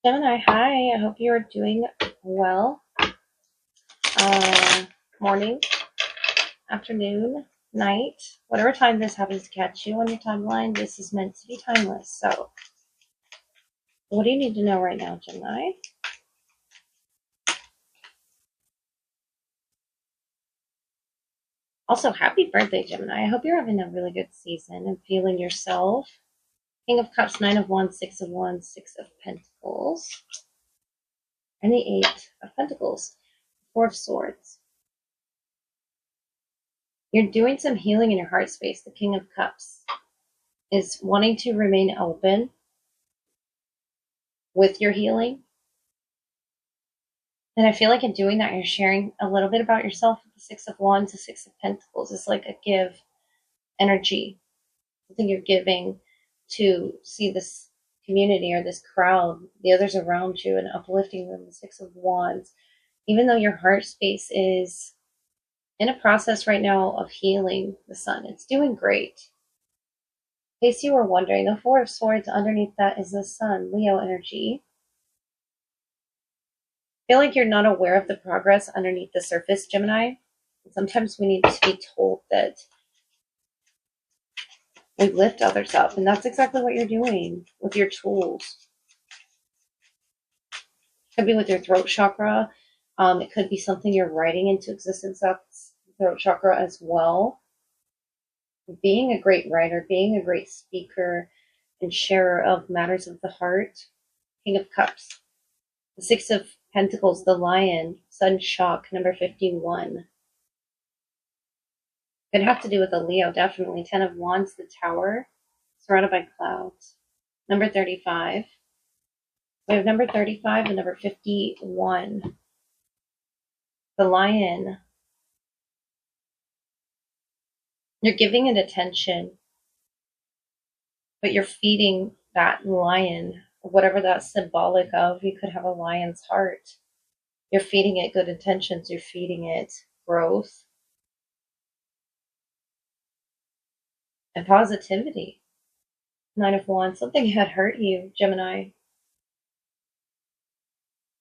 Gemini, hi. I hope you are doing well. Uh, Morning, afternoon, night, whatever time this happens to catch you on your timeline, this is meant to be timeless. So, what do you need to know right now, Gemini? Also, happy birthday, Gemini. I hope you're having a really good season and feeling yourself. King of Cups, Nine of Wands, Six of Wands, Six of Pentacles, and the Eight of Pentacles, Four of Swords. You're doing some healing in your heart space. The King of Cups is wanting to remain open with your healing. And I feel like in doing that, you're sharing a little bit about yourself with the Six of Wands, the Six of Pentacles. It's like a give energy, something you're giving to see this community or this crowd, the others around you, and uplifting them. The Six of Wands, even though your heart space is in a process right now of healing the sun, it's doing great. In case you were wondering, the Four of Swords underneath that is the sun, Leo energy. I feel like you're not aware of the progress underneath the surface, Gemini. Sometimes we need to be told that we lift others up, and that's exactly what you're doing with your tools. It could be with your throat chakra. It could be something you're writing into existence. That's throat chakra as well. Being a great writer, being a great speaker and sharer of matters of the heart. King of Cups. The Six of Pentacles, the Lion, Sun Shock, number 51. Could have to do with a Leo, definitely. Ten of Wands, the Tower, surrounded by clouds. Number 35. We have number 35 and number 51. The Lion. You're giving it attention, but you're feeding that lion, whatever that's symbolic of. You could have a lion's heart. You're feeding it good intentions. You're feeding it growth and positivity. Nine of Wands, something had hurt you, Gemini.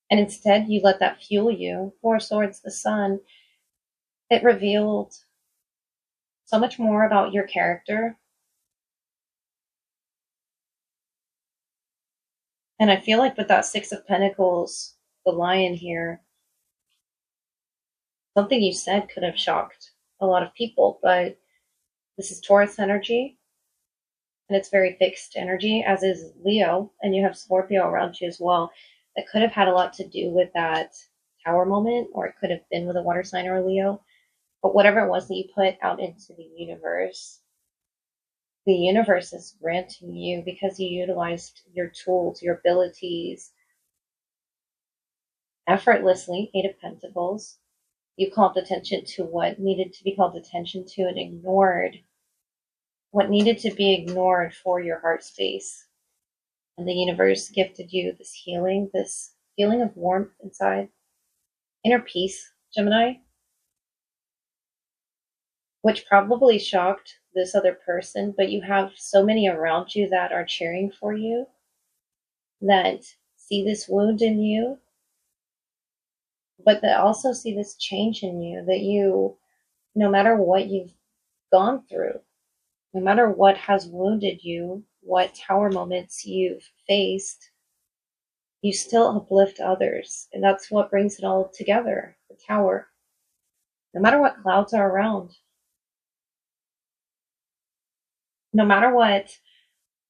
And instead, you let that fuel you. Four of Swords, the Sun. It revealed so much more about your character. And I feel like with that Six of Pentacles, the Lion here, something you said could have shocked a lot of people, but this is Taurus energy, and it's very fixed energy, as is Leo, and you have Scorpio around you as well. That could have had a lot to do with that Tower moment, or it could have been with a water sign or a Leo. But whatever it was that you put out into the universe is granting you because you utilized your tools, your abilities effortlessly. Eight of Pentacles. You called attention to what needed to be called attention to and ignored what needed to be ignored for your heart space. And the universe gifted you this healing, this feeling of warmth inside, inner peace, Gemini, which probably shocked this other person, but you have so many around you that are cheering for you, that see this wound in you, but that also see this change in you, that you, no matter what you've gone through, no matter what has wounded you, what tower moments you've faced, you still uplift others. And that's what brings it all together, the tower. No matter what clouds are around, no matter what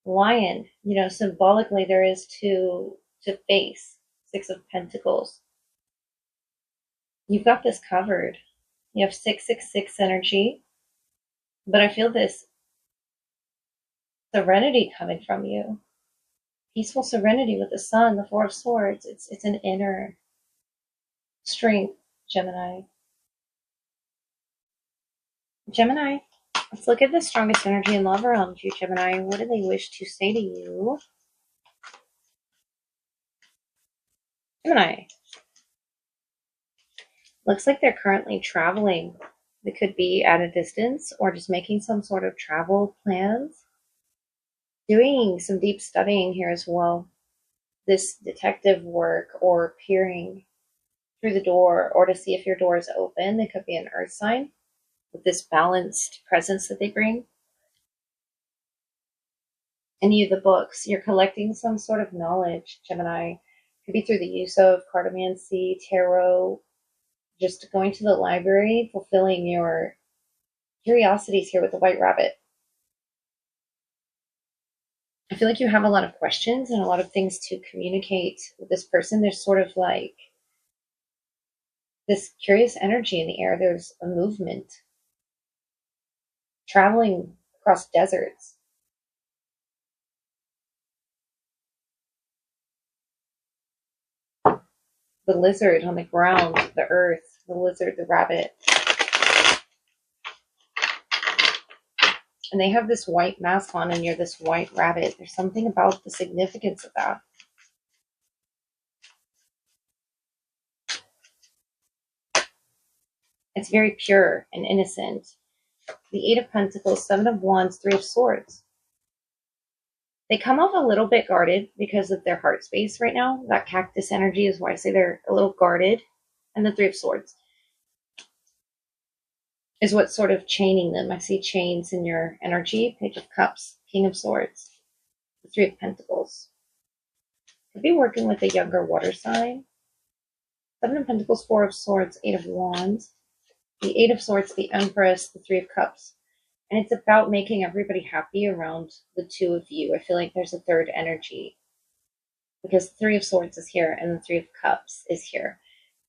lion, symbolically there is to face. Six of Pentacles. You've got this covered. You have 666 energy, but I feel this serenity coming from you. Peaceful serenity with the Sun, the Four of Swords. It's an inner strength, Gemini. Gemini, let's look at the strongest energy and love around you, Gemini. What do they wish to say to you? Gemini. Looks like they're currently traveling. They could be at a distance or just making some sort of travel plans. Doing some deep studying here as well. this detective work or peering through the door or to see if your door is open. They could be an earth sign with this balanced presence that they bring. And you, the books, you're collecting some sort of knowledge, Gemini. Could be through the use of cartomancy, tarot, just going to the library, fulfilling your curiosities here with the white rabbit. I feel like you have a lot of questions and a lot of things to communicate with this person. There's sort of like this curious energy in the air. There's a movement, traveling across deserts. The lizard on the ground, the earth, the lizard, the rabbit. And they have this white mask on and you're this white rabbit. There's something about the significance of that. It's very pure and innocent. The Eight of Pentacles, Seven of Wands, Three of Swords. They come off a little bit guarded because of their heart space right now. That cactus energy is why I say they're a little guarded. And the Three of Swords is what's sort of chaining them. I see chains in your energy. Page of Cups, King of Swords, the Three of Pentacles. Could be working with a younger water sign. Seven of Pentacles, Four of Swords, Eight of Wands, the Eight of Swords, the Empress, the Three of Cups. And it's about making everybody happy around the two of you. I feel like there's a third energy because the Three of Swords is here and the Three of Cups is here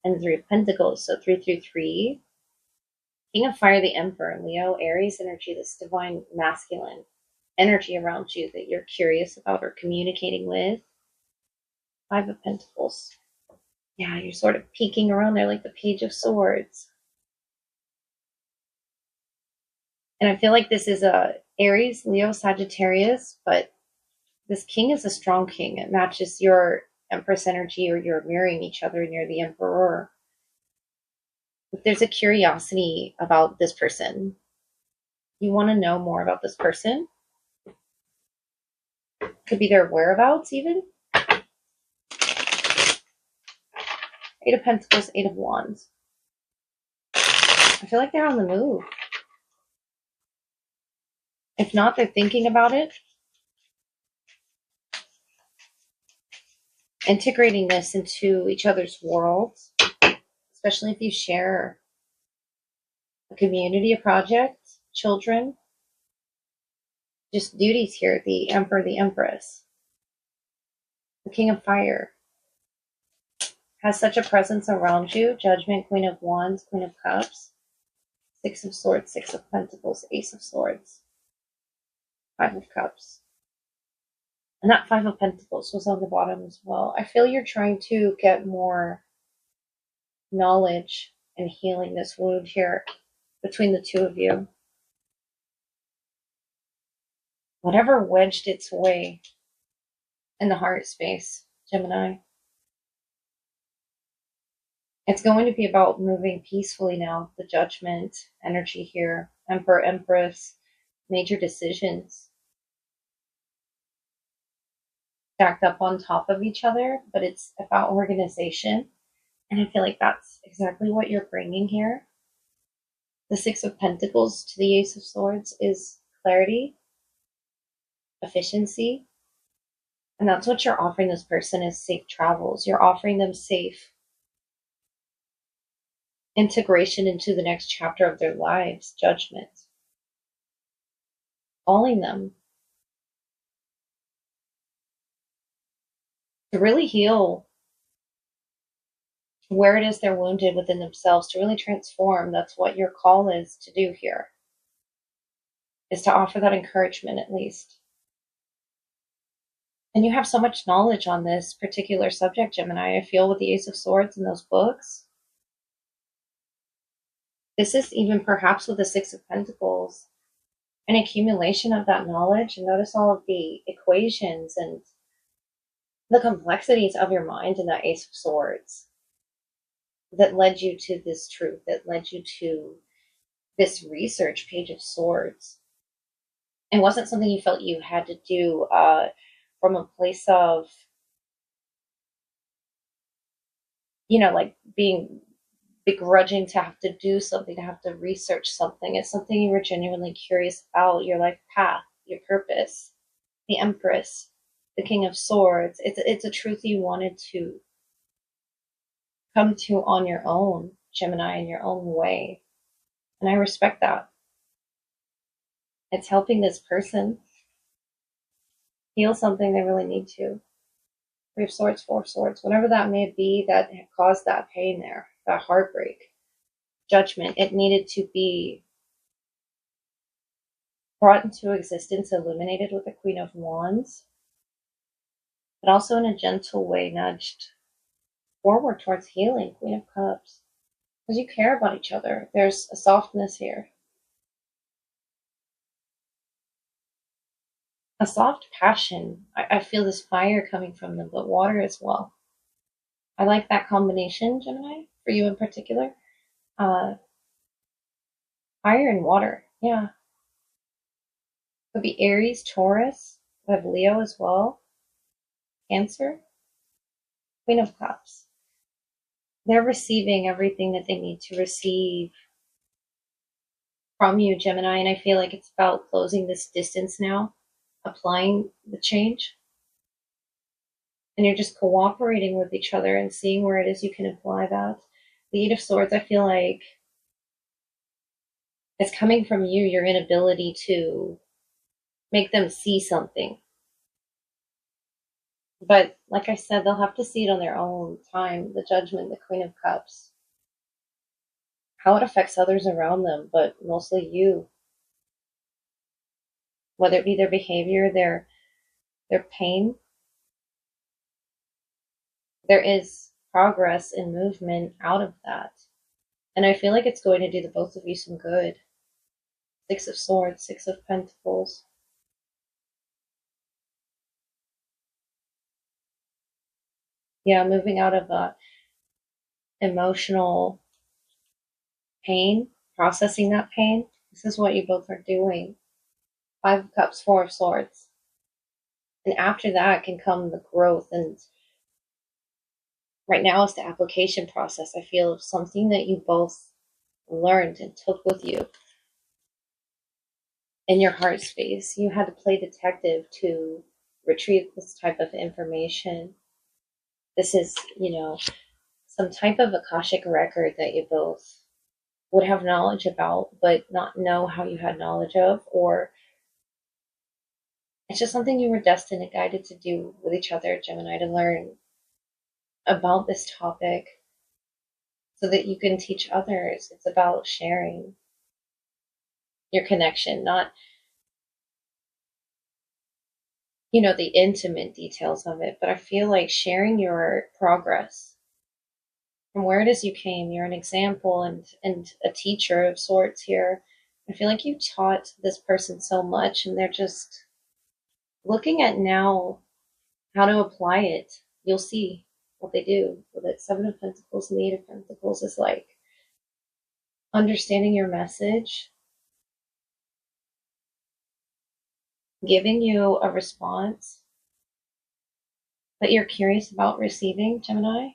and the Three of Pentacles. So 333. King of Fire, the Emperor, Leo, Aries energy, this divine masculine energy around you that you're curious about or communicating with. Five of Pentacles. Yeah, you're sort of peeking around there like the Page of Swords. And I feel like this is a Aries, Leo, Sagittarius, but this king is a strong king. It matches your Empress energy, or you're mirroring each other and you're the Emperor. But there's a curiosity about this person. You want to know more about this person. Could be their whereabouts even. Eight of Pentacles, Eight of Wands. I feel like they're on the move. If not, they're thinking about it. Integrating this into each other's worlds, especially if you share a community, a project, children. Just duties here. The Emperor, the Empress. The King of Fire has such a presence around you. Judgment, Queen of Wands, Queen of Cups. Six of Swords, Six of Pentacles, Ace of Swords. Five of Cups. And that Five of Pentacles was on the bottom as well. I feel you're trying to get more knowledge and healing this wound here between the two of you. Whatever wedged its way in the heart space, Gemini. It's going to be about moving peacefully now. The Judgment energy here. Emperor, Empress. Major decisions. Stacked up on top of each other, but it's about organization. And I feel like that's exactly what you're bringing here. The Six of Pentacles to the Ace of Swords is clarity, efficiency. And that's what you're offering this person is safe travels. You're offering them safe integration into the next chapter of their lives, judgment. Calling them to really heal where it is they're wounded within themselves, to really transform. That's what your call is to do here, is to offer that encouragement at least. And you have so much knowledge on this particular subject, Gemini. I feel with the Ace of Swords in those books. This is even perhaps with the Six of Pentacles, an accumulation of that knowledge. And notice all of the equations and the complexities of your mind in that Ace of Swords that led you to this truth, that led you to this research, Page of Swords. It wasn't something you felt you had to do from a place of like being begrudging to have to do something, to have to research something. It's something you were genuinely curious about, your life path, your purpose. The Empress, the King of Swords. It's a truth you wanted to come to on your own, Gemini, in your own way. And I respect that. It's helping this person heal something they really need to. Three of Swords, Four of Swords, whatever that may be that caused that pain there, that heartbreak, judgment, it needed to be brought into existence, illuminated with the Queen of Wands, but also in a gentle way nudged forward towards healing, Queen of Cups. Because you care about each other. There's a softness here. A soft passion. I feel this fire coming from them, but water as well. I like that combination, Gemini, for you in particular. Fire and water. Yeah. Could be Aries, Taurus. We have Leo as well. Cancer. Queen of Cups. They're receiving everything that they need to receive from you, Gemini, and I feel like it's about closing this distance now, applying the change. And you're just cooperating with each other and seeing where it is you can apply that. The Eight of Swords, I feel like it's coming from you, your inability to make them see something. But like I said, they'll have to see it on their own time. The Judgment, the Queen of Cups. How it affects others around them, but mostly you. Whether it be their behavior, their pain. There is progress and movement out of that. And I feel like it's going to do the both of you some good. Six of Swords, Six of Pentacles. Yeah, moving out of emotional pain, processing that pain. This is what you both are doing. Five of Cups, Four of Swords. And after that can come the growth. And right now it's the application process, I feel, of something that you both learned and took with you in your heart space. You had to play detective to retrieve this type of information. This is, some type of Akashic record that you both would have knowledge about, but not know how you had knowledge of, or it's just something you were destined and guided to do with each other, Gemini, to learn about this topic so that you can teach others. It's about sharing your connection, not, the intimate details of it, but I feel like sharing your progress from where it is you came. You're an example and a teacher of sorts here. I feel like you taught this person so much, and they're just looking at now how to apply it. You'll see what they do with it. Seven of Pentacles and the Eight of Pentacles is like understanding your message, giving you a response that you're curious about receiving, Gemini,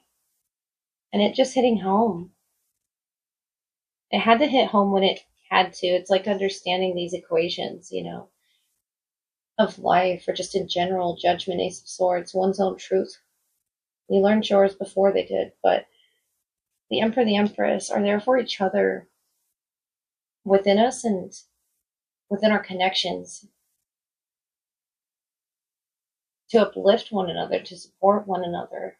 and it just hitting home. It had to hit home when it had to. It's like understanding these equations, of life, or just in general, Judgment, Ace of Swords, one's own truth. You learned yours before they did, but the Emperor, the Empress are there for each other within us and within our connections, to uplift one another, to support one another.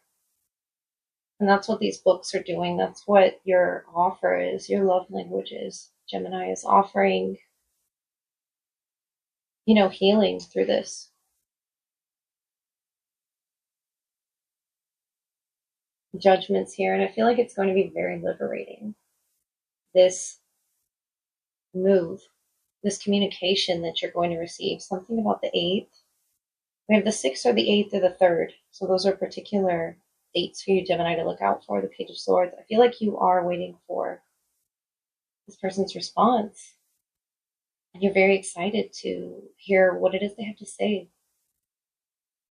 And that's what these books are doing. That's what your offer is, your love languages. Gemini is offering, healing through this. Judgments here, and I feel like it's going to be very liberating. This move, this communication that you're going to receive, something about the 8th. We have the 6th or the 8th or the 3rd. So those are particular dates for you, Gemini, to look out for. The Page of Swords. I feel like you are waiting for this person's response. And you're very excited to hear what it is they have to say.